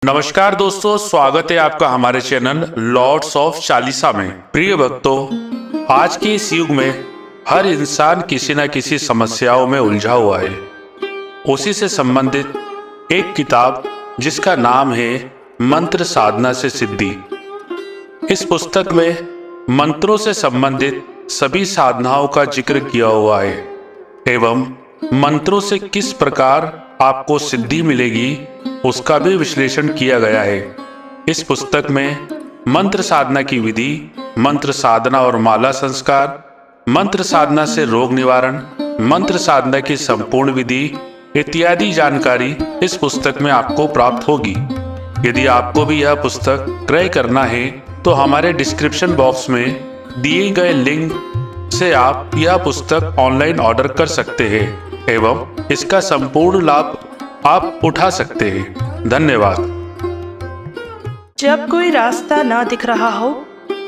नमस्कार दोस्तों, स्वागत है आपका हमारे चैनल लॉर्ड्स ऑफ चालीसा में। प्रिय भक्तों, आज के इस युग में हर इंसान किसी न किसी समस्याओं में उलझा हुआ है। उसी से संबंधित एक किताब जिसका नाम है मंत्र साधना से सिद्धि। इस पुस्तक में मंत्रों से संबंधित सभी साधनाओं का जिक्र किया हुआ है एवं मंत्रों से किस प्रकार आपको सिद्धि मिलेगी उसका भी विश्लेषण किया गया है। इस पुस्तक में मंत्र साधना की विधि, मंत्र साधना और माला संस्कार, मंत्र साधना से रोग निवारण, मंत्र साधना की संपूर्ण विधि इत्यादि जानकारी इस पुस्तक में आपको प्राप्त होगी। यदि आपको भी यह पुस्तक क्रय करना है तो हमारे डिस्क्रिप्शन बॉक्स में दिए गए लिंक से आप यह पुस्तक ऑनलाइन ऑर्डर कर सकते हैं एवं इसका संपूर्ण लाभ आप उठा सकते हैं। धन्यवाद। जब कोई रास्ता ना दिख रहा हो,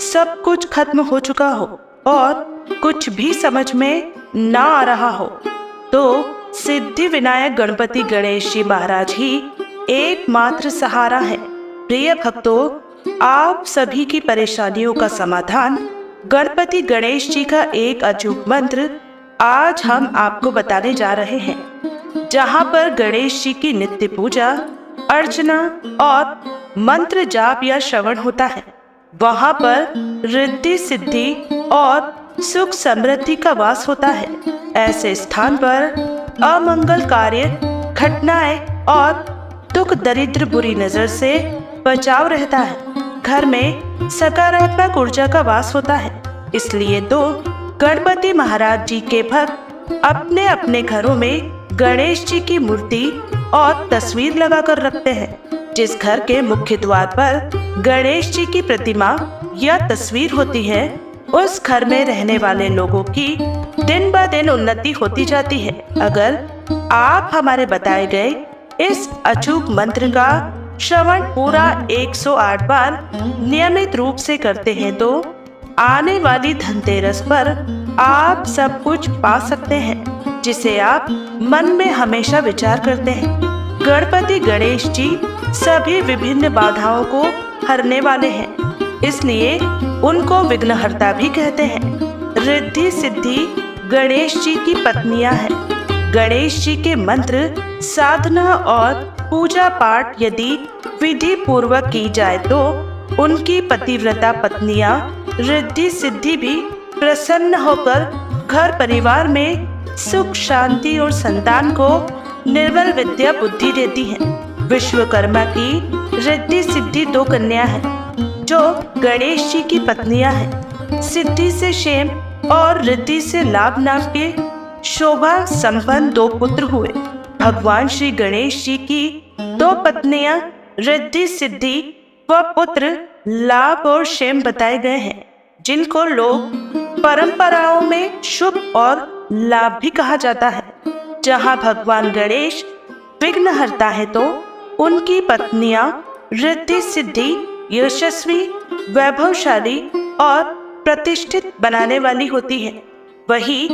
सब कुछ खत्म हो चुका हो और कुछ भी समझ में ना आ रहा हो, तो सिद्धि विनायक गणपति गणेश जी महाराज ही एकमात्र सहारा है। प्रिय भक्तों, आप सभी की परेशानियों का समाधान गणपति गणेश जी का एक अचूक मंत्र आज हम आपको बताने जा रहे हैं, जहाँ पर गणेश जी की नित्य पूजा अर्चना और मंत्र जाप या श्रवण होता है, वहाँ पर रिद्धि सिद्धि और सुख समृद्धि का वास होता है। ऐसे स्थान पर अमंगल कार्य, घटनाएं और दुख दरिद्र बुरी नजर से बचाव रहता है। घर में सकारात्मक ऊर्जा का वास होता है। इसलिए तो गणपति महाराज जी के भक्त अपने अपने घरों में गणेश जी की मूर्ति और तस्वीर लगाकर रखते हैं। जिस घर के मुख्य द्वार पर गणेश जी की प्रतिमा या तस्वीर होती है, उस घर में रहने वाले लोगों की दिन ब दिन उन्नति होती जाती है। अगर आप हमारे बताए गए इस अचूक मंत्र का श्रवण पूरा 108 बार नियमित रूप से करते हैं तो आने वाली धनतेरस पर आप सब कुछ पा सकते हैं, जिसे आप मन में हमेशा विचार करते हैं। गणपति गणेश जी सभी विभिन्न बाधाओं को हरने वाले हैं, इसलिए उनको विघ्नहर्ता भी कहते हैं। रिद्धि सिद्धि गणेश जी की पत्नियां हैं। गणेश जी के मंत्र साधना और पूजा पाठ यदि विधि पूर्वक की जाए तो उनकी पतिव्रता पत्नियां रिद्धि सिद्धि भी प्रसन्न होकर घर परिवार में सुख शांति और संतान को निर्मल विद्या बुद्धि देती हैं। विश्वकर्मा की रिद्धि सिद्धि 2 कन्या हैं, जो गणेश जी की पत्नियां हैं। सिद्धि से क्षेम और रिद्धि से लाभ नाम के शोभा संपन्न 2 पुत्र हुए। भगवान श्री गणेश जी की 2 पत्नियां रिद्धि सिद्धि व पुत्र लाभ और क्षेम बताए गए हैं, जिनको लोग परंपराओं में शुभ और लाभ भी कहा जाता है। जहाँ भगवान गणेश विघ्नहर्ता है तो उनकी पत्नियां रिद्धि सिद्धि यशस्वी, वैभवशाली और प्रतिष्ठित बनाने वाली होती है। वही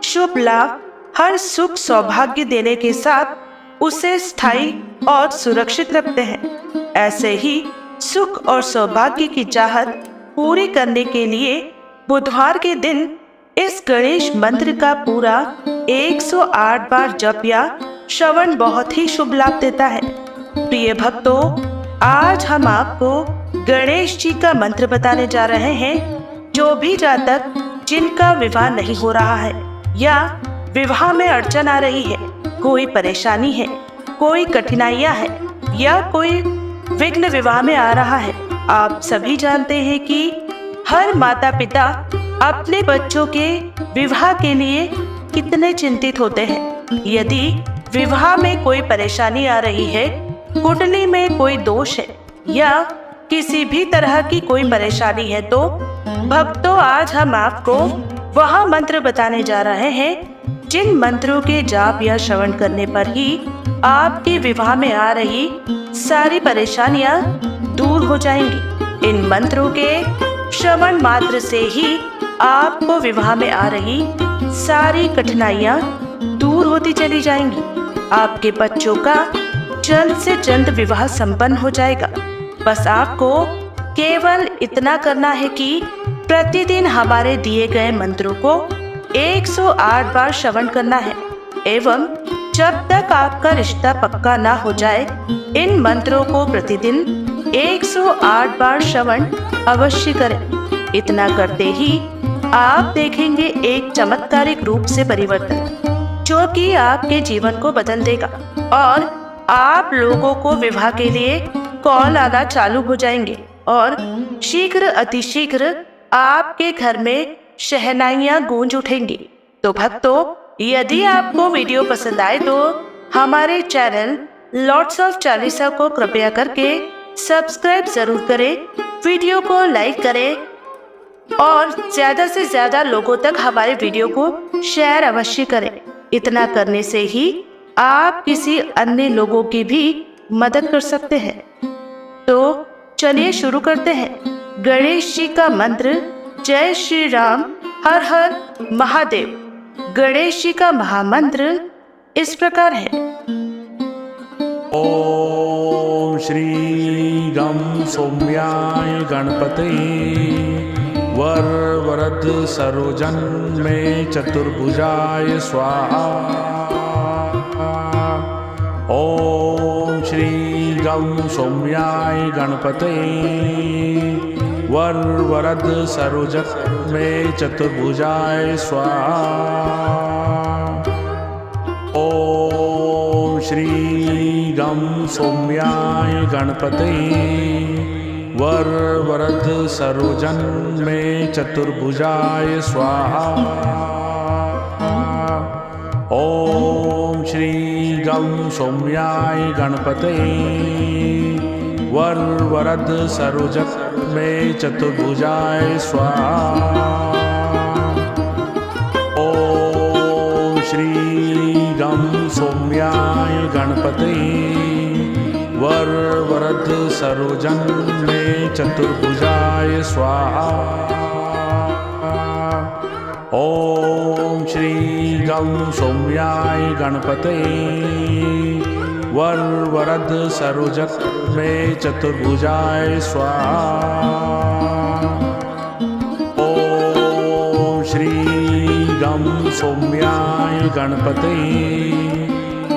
शुभ लाभ हर सुख सौभाग्य देने के साथ उसे स्थायी और सुरक्षित रखते हैं। ऐसे ही सुख और सौभाग्य की चाहत पूरी करने के लिए बुधवार के दिन इस गणेश मंत्र का पूरा 108 बार जप या श्रवण बहुत ही शुभ लाभ देता है। प्रिय भक्तों, आज हम आपको गणेश जी का मंत्र बताने जा रहे हैं। जो भी जातक जिनका विवाह नहीं हो रहा है या विवाह में अड़चन आ रही है, कोई परेशानी है, कोई कठिनाइयां है या कोई विघ्न विवाह में आ रहा है, आप सभी जानते हैं कि हर माता पिता अपने बच्चों के विवाह के लिए कितने चिंतित होते हैं। यदि विवाह में कोई परेशानी आ रही है, कुंडली में कोई दोष है या किसी भी तरह की कोई परेशानी है, तो भक्तों आज हम आपको वह मंत्र बताने जा रहे हैं जिन मंत्रों के जाप या श्रवण करने पर ही आपके विवाह में आ रही सारी परेशानियां दूर हो जाएंगी। इन मंत्रों के श्रवण मात्र से ही आपको विवाह में आ रही सारी कठिनाइयां दूर होती चली जाएंगी। आपके बच्चों का जल्द से जल्द विवाह संपन्न हो जाएगा। बस आपको केवल इतना करना है कि प्रतिदिन हमारे दिए गए मंत्रों को 108 बार श्रवण करना है एवं जब तक आपका रिश्ता पक्का ना हो जाए इन मंत्रों को प्रतिदिन 108 बार श्रवण अवश्य करें। इतना करते ही आप देखेंगे एक चमत्कारिक रूप से परिवर्तन जो कि आपके जीवन को बदल देगा और आप लोगों को विवाह के लिए कॉल आना चालू हो जाएंगे और शीघ्र अतिशीघ्र आपके घर में शहनाइयां गूंज उठेंगी। तो भक्तों, यदि आपको वीडियो पसंद आए तो हमारे चैनल लॉर्ड्स ऑफ चालीसा को कृपया करके सब्सक्राइब जरूर करें, वीडियो को लाइक करें और ज्यादा से ज्यादा लोगों तक हमारे वीडियो को शेयर अवश्य करें। इतना करने से ही आप किसी अन्य लोगों की भी मदद कर सकते हैं। तो चलिए शुरू करते हैं। गणेश जी का मंत्र जय श्री राम हर हर महादेव। गणेश जी का महामंत्र इस प्रकार है। ओम श्री गम सौम्याय गणपते वर वरद सरोजन में चतुर्भुजाय स्वाहा। ओम श्री गम सौम्याय गणपते वर वरद सरोजन में चतुर्भुजाय स्वाहा। ओम श्री गम सौम्याय गणपते वर वरद सरोजन में चतुर्भुजाय स्वाहा। ओम श्री गम सौम्याय गणपते वर वरद सरोजन में चतुर्भुजाय स्वाहा। ओम श्री गम सौम्याय गणपते वर वरद सरोजन में चतुर्भुजाय स्वाहा। ओम श्री गम सौम्याय गणपते वर वरद सरोजन में चतुर्भुजाय स्वाहा। ओम श्री गम सौम्याय गणपते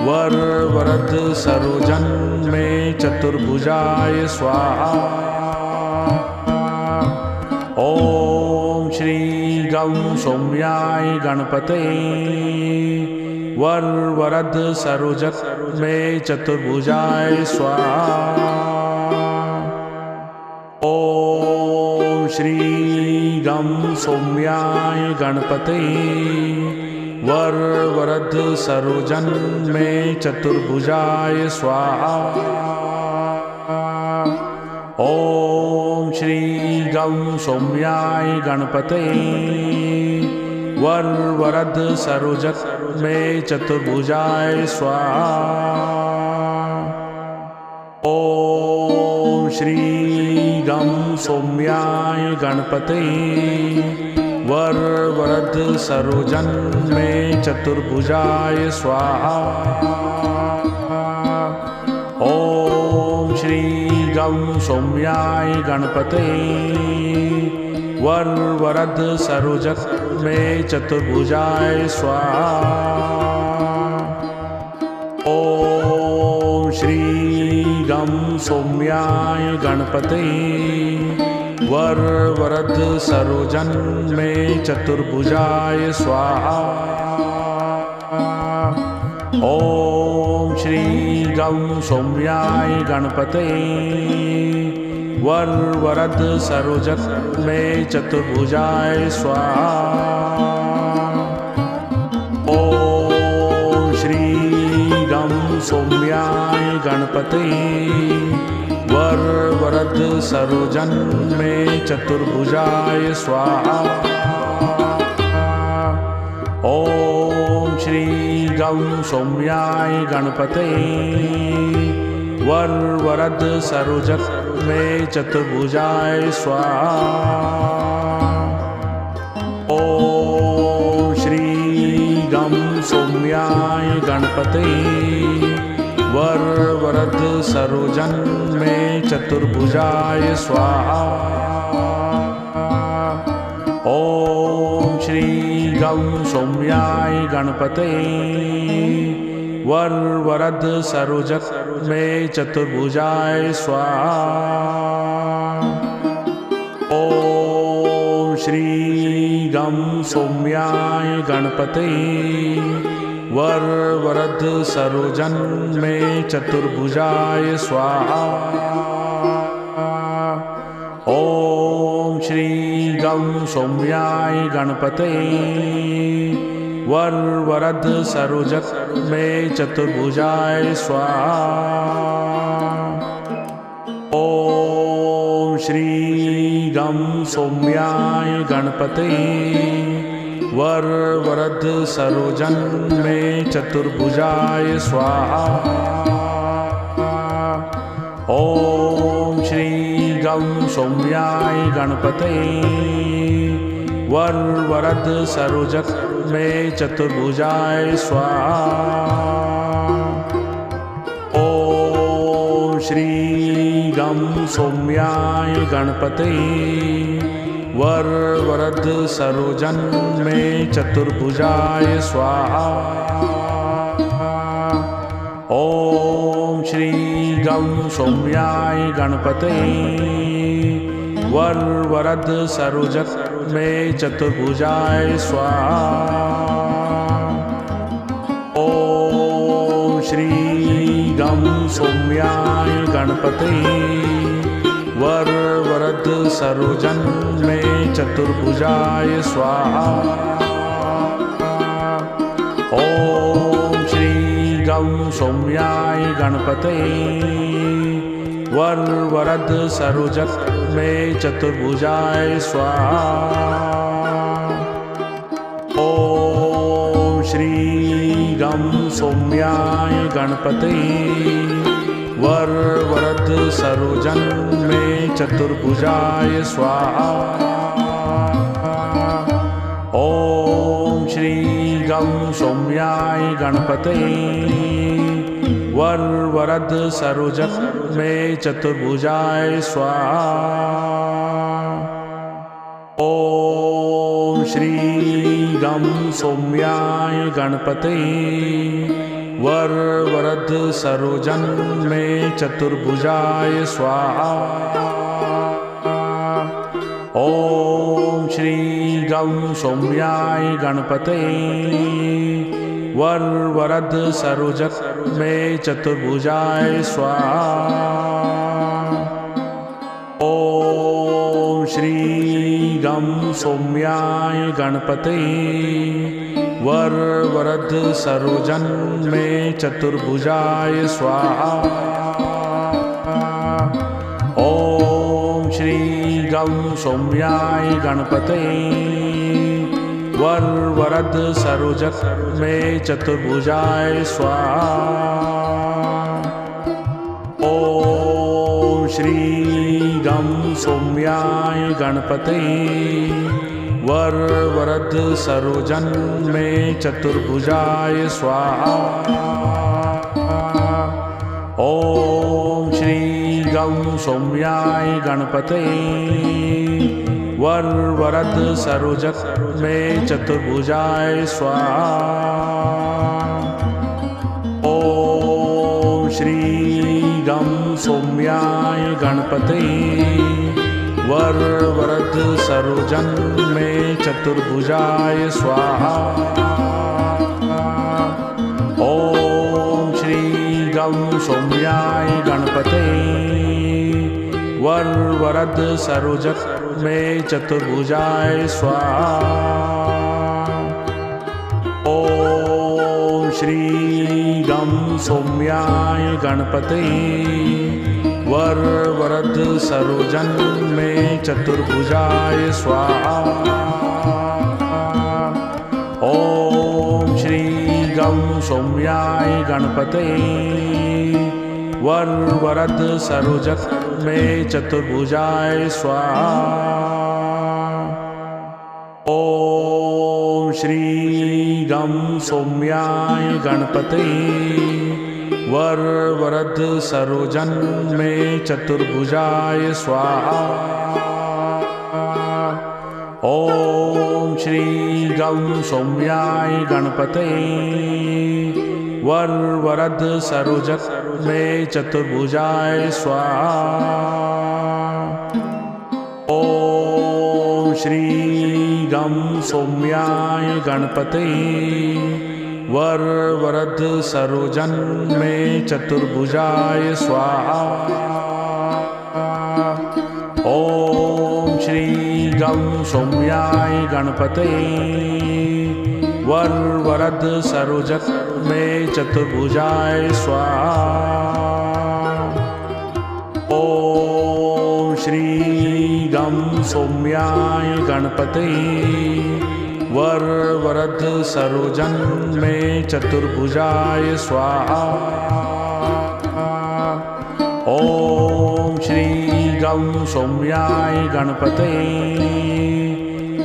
वर वरद सरोजन में चतुर्भुजाय स्वाहा। ओम श्री गम सौम्याय गणपते वर वरद सरोजन में चतुर्भुजाय स्वाहा। ओम श्री गम सौम्याय गणपते वर वरद सरोजन में चतुर्भुजाय स्वाहा। ओम श्री गम सौम्याय गणपते वर वरद सरोजन में चतुर्भुजाय स्वाहा। ओम श्री गम सौम्याय गणपते वर वरद सरोजन में चतुर्भुजाय स्वाहा। ओम श्री गम सौम्याय गणपते वर वरद सरोजन में चतुर्भुजाय स्वाहा। ओम श्री गम सौम्याय गणपते वर वरद सरोजन में चतुर्भुजाय स्वाहा। ओम श्री गम सौम्याय गणपते वर वरद सरोजन में चतुर्भुजाय स्वाहा। ओम श्री गम सौम्याय गणपते वर वरद सरोजन में चतुर्भुजाय स्वाहा। ओम श्री गम सौम्याय गणपते वर वरद सरोजन में चतुर्भुजाय स्वाहा। ओम श्री गम सौम्याय गणपते वर वरद सरोजन मे चतुर्भुजाय स्वाहा। ओम श्री गं सौम्याय गणपते वर वरद सरोजन मे चतुर्भुजाय स्वाहा। ओम श्री गं सौम्याय गणपते वर वरद सरोजन मे चतुर्भुजाय स्वाहा। ओम श्री गं सौम्याय गणपते वर वरद सरोजन मे चतुर्भुजाय स्वाहा। ओम श्री गं सौम्याय गणपते वर वरद सरोजन मे चतुर्भुजाय स्वाहा। ओम श्री गं सौम्याय गणपते वर वरद सरोजन मे चतुर्भुजाय स्वाहा। ओम श्री गं सौम्याय गणपते वर वरद सरोजन मे चतुर्भुजाय स्वाहा। ओम श्री गं सौम्याय गणपते वर वरद सरोजन मे चतुर्भुजाय स्वाहा। ओम श्री गं सौम्याय गणपते वर वरद सरोजन मे चतुर्भुजाय स्वाहा। ओम श्री गं सौम्याय गणपते वर वरद सरोजन मे चतुर्भुजाय स्वाहा। ओम श्री गं सौम्याय गणपते वर वरद सरोजन मे चतुर्भुजाय स्वाहा। ओम श्री गं सौम्याय गणपते वर वरद सरोजन मे चतुर्भुजाय स्वाहा। ओम श्री गं सौम्याय गणपते वर वरद सरोजन मे चतुर्भुजाय स्वाहा। ओम श्री गं सौम्याय गणपते वर वरद सरोजन मे चतुर्भुजाय स्वाहा। ओम श्री गं सौम्याय गणपते वर वरद सरोजन मे चतुर्भुजाय स्वाहा। ओम श्री गं सौम्याय गणपते वर वरद सरोजन मे चतुर्भुजाय स्वाहा। ओम श्री गं सौम्याय गणपते वर वरद सरोजन मे चतुर्भुजाय स्वाहा। ओम श्री गं सौम्याय गणपते वर वरद सरोजन मे चतुर्भुजाय स्वाहा। ओम श्री गं सौम्याय गणपते वर वरद सरोजन मे चतुर्भुजाय स्वाहा। ओम श्री गं सौम्याय गणपते वर वरद सरोजन मे चतुर्भुजाय स्वाहा। ओम श्री गं सौम्याय गणपते वर वरद सरोजन मे चतुर्भुजाय स्वाहा। ओम श्री गं सौम्याय गणपते वर वरद सरोजन मे चतुर्भुजाय स्वाहा। ओम श्री गं सौम्याय गणपते वर वरद सरोजन मे चतुर्भुजाय स्वाहा। ओम श्री गं सौम्याय गणपते वर वरद सरोजन मे चतुर्भुजाय स्वाहा। ओम श्री गं सौम्याय गणपते वर वरद सरोजन मे चतुर्भुजाय स्वाहा। ओम श्री गं सौम्याय गणपते वर वरद सरोजन मे चतुर्भुजाय स्वाहा। ओम श्री गं सौम्याय गणपते वर वरद सरोजन मे चतुर्भुजाय स्वाहा। ओम श्री गं सौम्याय गणपते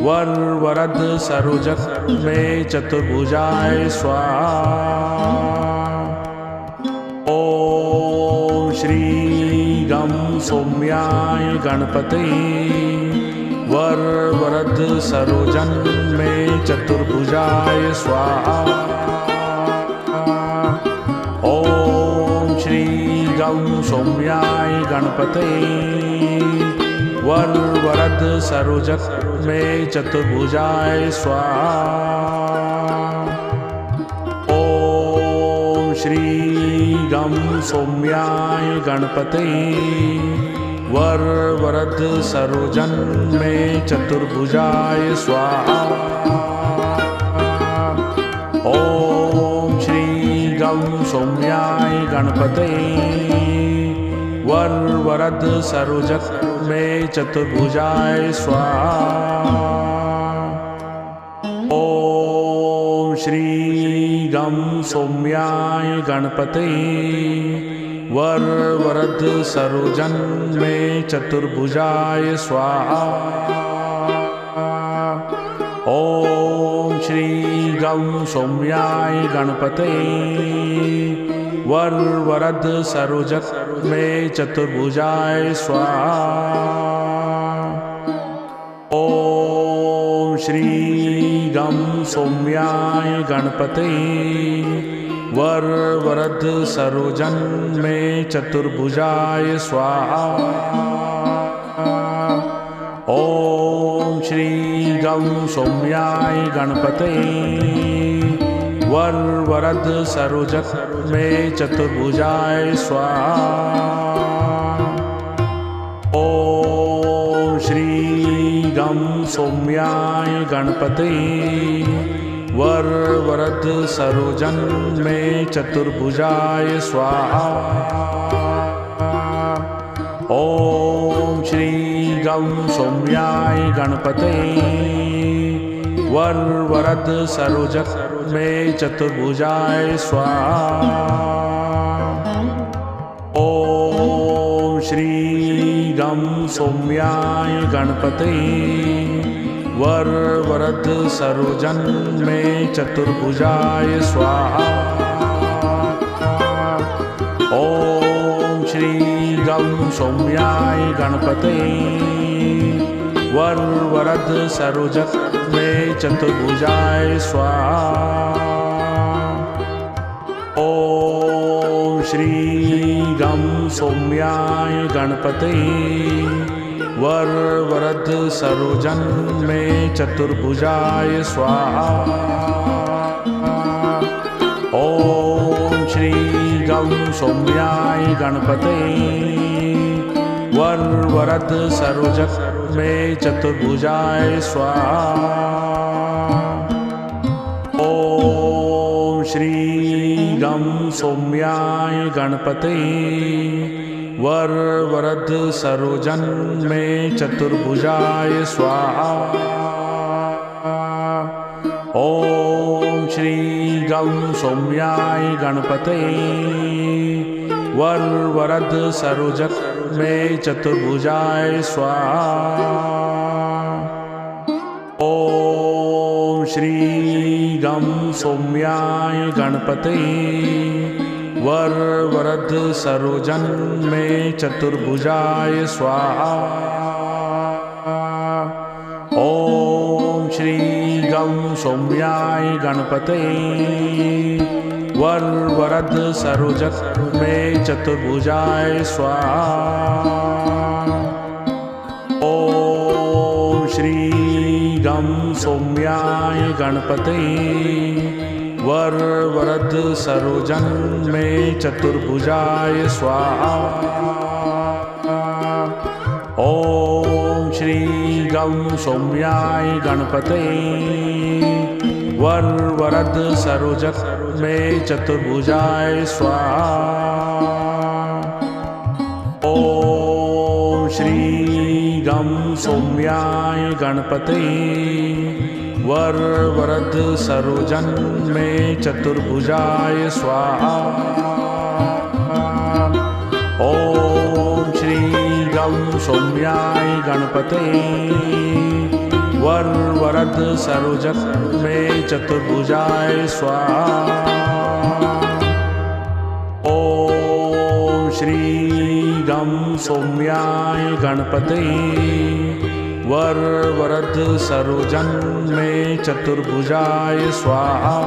वर वरद सरोजन मे चतुर्भुजाय स्वाहा। ओम श्री गं सौम्याय गणपते वर वरद सरोजन मे चतुर्भुजाय स्वाहा। ओम श्री गं सौम्याय गणपते वर वरद सरोजन मे चतुर्भुजाय स्वाहा। ओम श्री गं सौम्याय गणपते वर वरद सरोजन मे चतुर्भुजाय स्वाहा। ओम श्री गं सौम्याय गणपते वर वरद सरोजन मे चतुर्भुजाय स्वाहा। ओम श्री गं सौम्याय गणपते वर वरद सरोजन मे चतुर्भुजाय स्वाहा। ओम श्री गं सौम्याय गणपते वर वरद सरोजन मे चतुर्भुजाय स्वाहा। ओम श्री गं सौम्याय गणपते वर वरद सरोजन मे चतुर्भुजाय स्वाहा। ओम श्री गं सौम्याय गणपते वर वरद सरोजन मे चतुर्भुजाय स्वाहा। ओम श्री गं सौम्याय गणपते वर वरद सरोजन मे चतुर्भुजाय स्वाहा। ओम श्री गं सौम्याय गणपते वर वरद सरोजन मे चतुर्भुजाय स्वाहा। ओम श्री गं सौम्याय गणपते वर वरद सरोजन मे चतुर्भुजाय स्वाहा। ओम श्री गं सौम्याय गणपते वर वरद सरोजन मे चतुर्भुजाय स्वाहा। ओम श्री गं सौम्याय गणपते वर वरद सरोजन मे चतुर्भुजाय स्वाहा। ओम श्री गं सौम्याय गणपते वर वरद सरोजन मे चतुर्भुजाय स्वाहा। ओम श्री गं सौम्याय गणपते वर वरद सरोजन मे चतुर्भुजाय स्वाहा। ओम श्री गं सौम्याय गणपते वर वरद सरोजन मे चतुर्भुजाय स्वाहा। ओम श्री गं सौम्याय गणपते वर वरद सरोजन मे चतुर्भुजाय स्वाहा। ओम श्री गं सौम्याय गणपते वर वरद सरोजन मे चतुर्भुजाय स्वाहा। ओम श्री गं सौम्याय गणपते वर वरद सरोजन मे चतुर्भुजाय स्वाहा। ओम श्री गं सौम्याय गणपते वर वरद सरोजन मे चतुर्भुजाय स्वाहा। ओम श्री गं सौम्याय गणपते वर वरद सरोजन मे चतुर्भुजाय स्वाहा। ओम श्री गं सौम्याय गणपते वर वरद सरोजन मे चतुर्भुजाय स्वाहा। ओम श्री गं सौम्याय गणपते वर वरद सरोजन मे चतुर्भुजाय स्वाहा।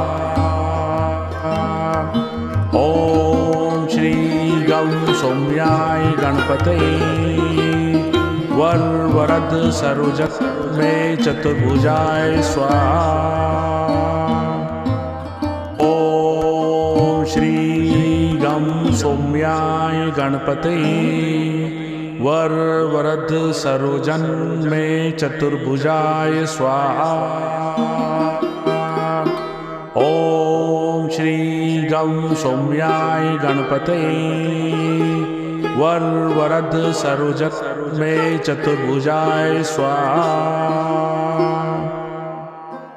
ओम श्री गं सौम्याय गणपते वर वरद सरोजन मे चतुर्भुजाय स्वाहा। ओम श्री गं सौम्याय गणपते वर वरद सरोजन मे चतुर्भुजाय स्वाहा। ओम श्री गं सौम्याय गणपते वर वरद सरोजन मे चतुर्भुजाय स्वाहा।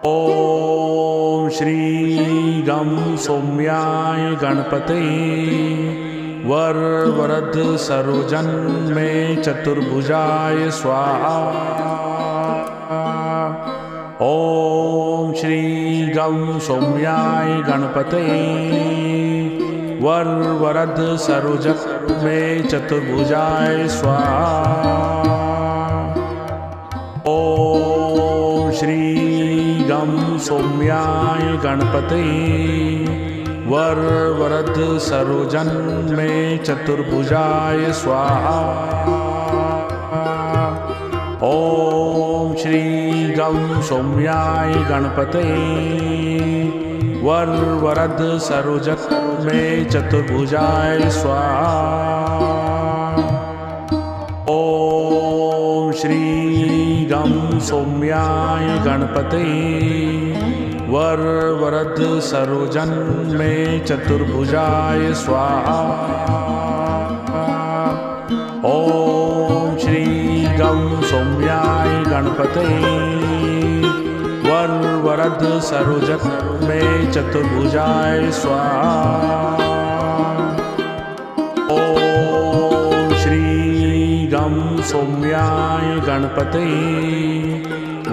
ओम श्री गं सौम्याय गणपते वर वरद सरोजन मे चतुर्भुजाय स्वाहा। ओम श्री गं सौम्याय गणपते वर वरद सरोजन मे चतुर्भुजाय स्वाहा। ओम श्री गं सौम्याय गणपते वर वरद सरोजन मे चतुर्भुजाय स्वाहा। ओम श्री गं सौम्याय गणपते वर वरद सरोजन मे चतुर्भुजाय स्वाहा। ओम श्री गं सौम्याय गणपते वर वरद सरोजन मे चतुर्भुजाय स्वाहा। ओम श्री गं सौम्याय गणपते वर वरद सरोजन मे चतुर्भुजाय स्वाहा। ओम श्री गं सौम्याय गणपते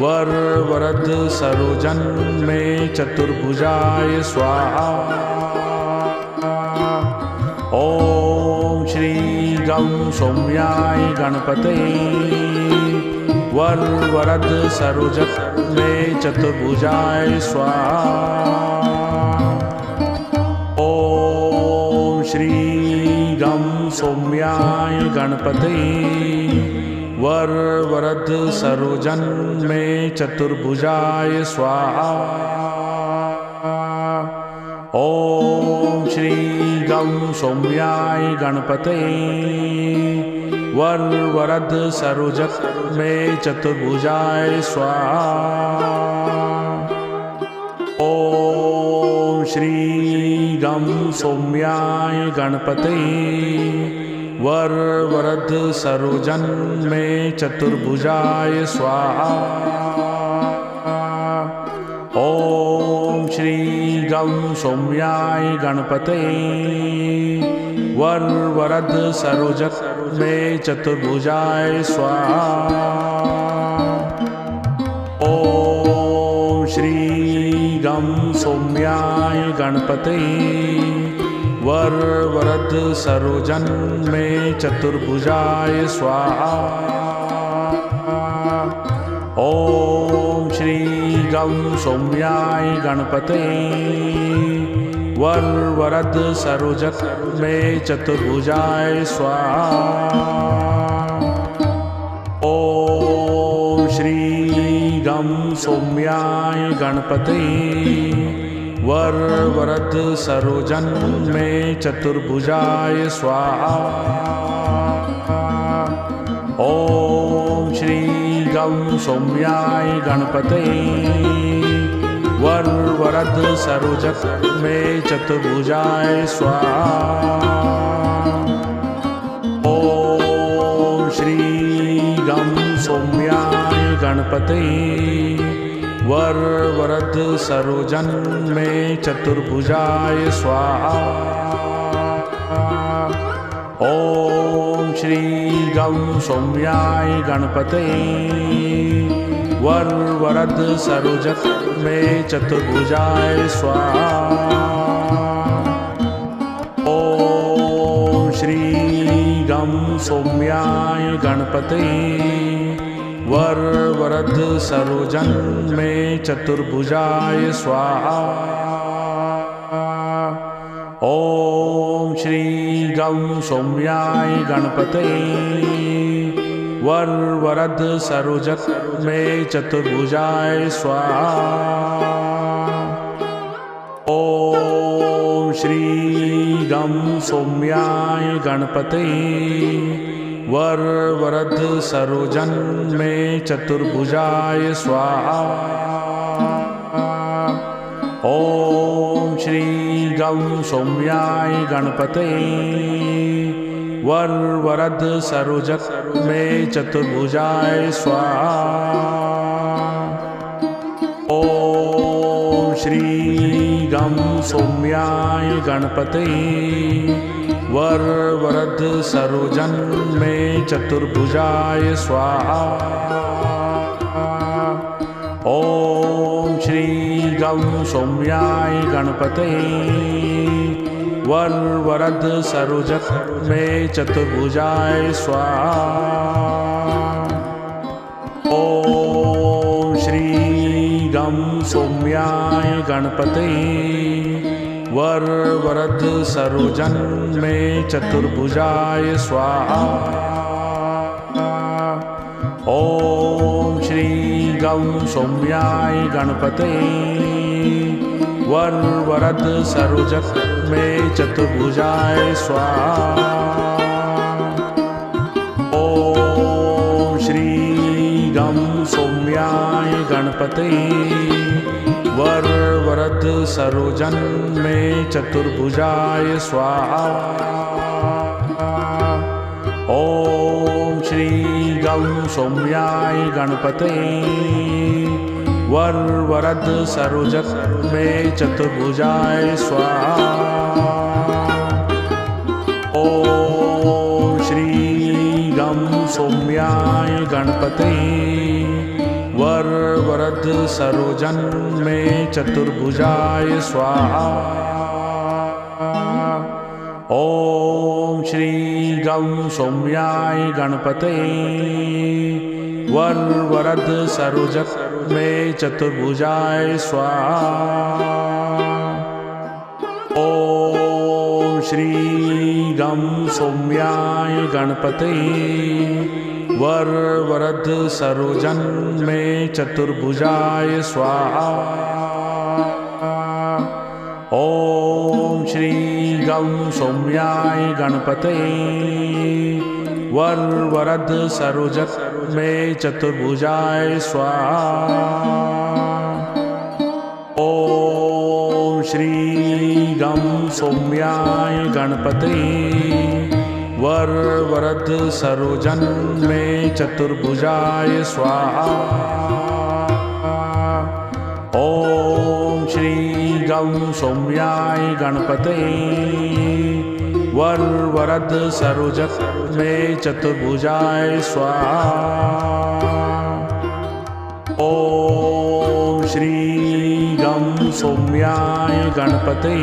वर वरद सरोजन मे चतुर्भुजाय स्वाहा। ओम श्री गं सौम्याय गणपते वर वरद सरोजन मे चतुर्भुजाय स्वाहा। ओम श्री गं सौम्याय गणपते वर वरद सरोजन मे चतुर्भुजाय स्वाहा। ओम श्री गं सौम्याय गणपते वर वरद सरोजन मे चतुर्भुजाय स्वाहा। ओम श्री गं सौम्याय गणपते वर वरद सरोजन मे चतुर्भुजाय स्वाहा। ओम श्री गं सौम्याय गणपते वर वरद सरोजन मे चतुर्भुजाय स्वाहा। ओम श्री गं सौम्याय गणपते वर वरद सरोजन मे चतुर्भुजाय स्वाहा। ओम श्री गं सौम्याय गणपते वर वरद सरोजन मे चतुर्भुजाय स्वाहा। ओम श्री गं सौम्याय गणपते वर वरद सरोजन मे चतुर्भुजाय स्वाहा। ओम श्री गं सौम्याय गणपते वर वरद सरोजन मे चतुर्भुजाय स्वाहा। ओम श्री गं सौम्याय गणपते वर वरद सरोजन मे चतुर्भुजाय स्वाहा। ओम श्री गं सौम्याय गणपते वर वरद सरोजन मे चतुर्भुजाय स्वाहा। ओम श्री गं सौम्याय गणपते वर वरद सरोजन मे चतुर्भुजाय स्वाहा। ओम श्री गं सौम्याय गणपते वर वरद सरोजन मे चतुर्भुजाय स्वाहा। ओम श्री गं सौम्याय गणपते वर वरद सरोजन मे चतुर्भुजाय स्वाहा। ओम श्री गं सौम्याय गणपते वर वरद सरोजन मे चतुर्भुजाय स्वाहा। ओम श्री गं सौम्याय गणपते वर वरद सरोजन मे चतुर्भुजाय स्वाहा। ओम श्री गं सौम्याय गणपते वर वरद सरोजन मे चतुर्भुजाय स्वाहा। ओम श्री गं सौम्याय गणपते वर वरद सरोजन मे चतुर्भुजाय स्वाहा। ओम श्री गं सौम्याय गणपते वर वरद सरोजन मे चतुर्भुजाय स्वाहा। ओम श्री गं सौम्याय गणपते वर वरद सरोजन मे चतुर्भुजाय स्वाहा। ओम श्री गं सौम्याय गणपते वर वरद सरोजन मे चतुर्भुजाय स्वाहा। ओम श्री गं सौम्याय गणपते वर वरद सरोजन मे चतुर्भुजाय स्वाहा। ओम श्री गं सौम्याय गणपते वर वरद सरोजन मे चतुर्भुजाय स्वाहा। ओम श्री गं सौम्याय गणपते वर वरद सरोजन मे चतुर्भुजाय स्वाहा। ओम श्री गं सौम्याय गणपते वर वरद सरोजन मे चतुर्भुजाय स्वाहा। ओम श्री गं सौम्याय गणपते वर वरद सरोजन मे चतुर्भुजाय स्वाहा। ओम श्री गं सौम्याय गणपते वर वरद सरोजन मे चतुर्भुजाय स्वाहा। ओम श्री गं सौम्याय गणपते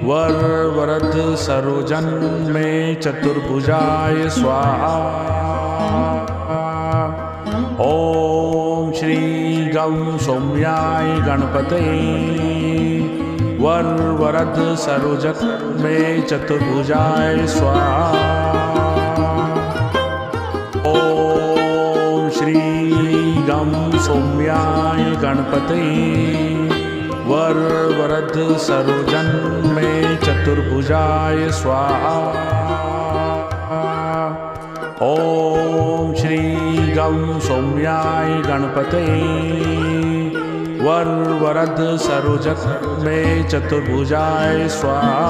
वर वरद सरोजन मे चतुर्भुजाय स्वाहा। ओम श्री गं सौम्याय गणपते वर वरद सरोजन मे चतुर्भुजाय स्वाहा। ओम श्री गं सौम्याय गणपते वर वरद सरोजन मे चतुर्भुजाय स्वाहा। ओम श्री गं सौम्याय गणपते वर वरद सरोजन मे चतुर्भुजाय स्वाहा।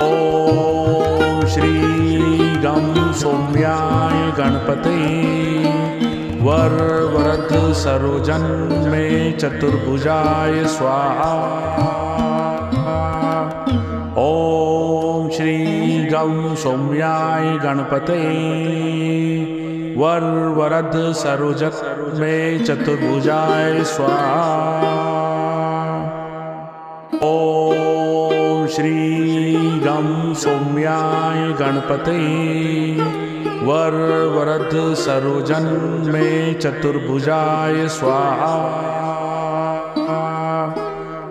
ओम श्री गं सौम्याय गणपते वर वरद सरोजन मे चतुर्भुजाय स्वाहा। ओम श्री गं सौम्याय गणपते वर वरद सरोजन मे चतुर्भुजाय स्वाहा। ओम श्री गं सौम्याय गणपते वर वरद सरोजन मे चतुर्भुजाय स्वाहा।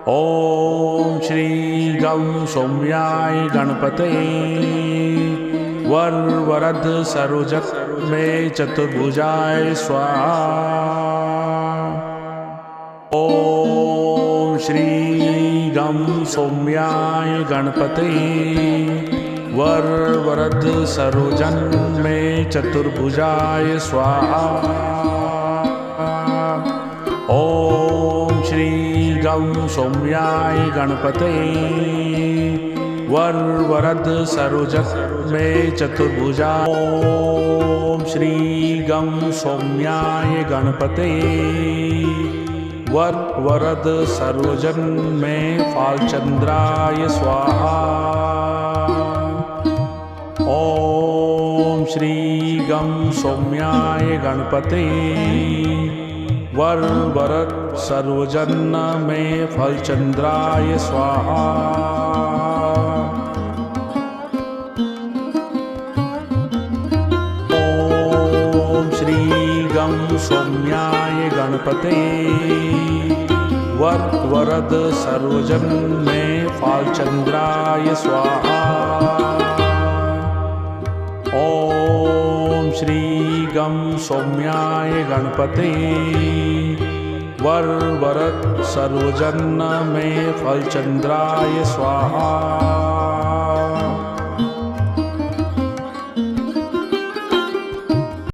ओम श्री गं सौम्याय गणपते वर वरद सरोजन मे चतुर्भुजाय स्वाहा। ओम श्री गं सौम्याय गणपते वर वरद सरोजन मे चतुर्भुजाय स्वाहा। ओम श्री गं सौम्याय गणपते वर वरद सरोजन मे चतुर्भुजाय। ओम श्री गं सौम्याय गणपते वर वरद सरोजन मे फालचंद्राय स्वाहा। ओम श्री गं सौम्याय गणपते वर वरद सरोजन मे फलचंद्राय स्वाहा। ओम श्री गं सौम्याय गणपते वर वरद सरोजन मे फालचंद्राय स्वाहा। ओम श्री गं सौम्याय गणपते वर वरद सरोजन मे फलचंद्राय स्वाहा।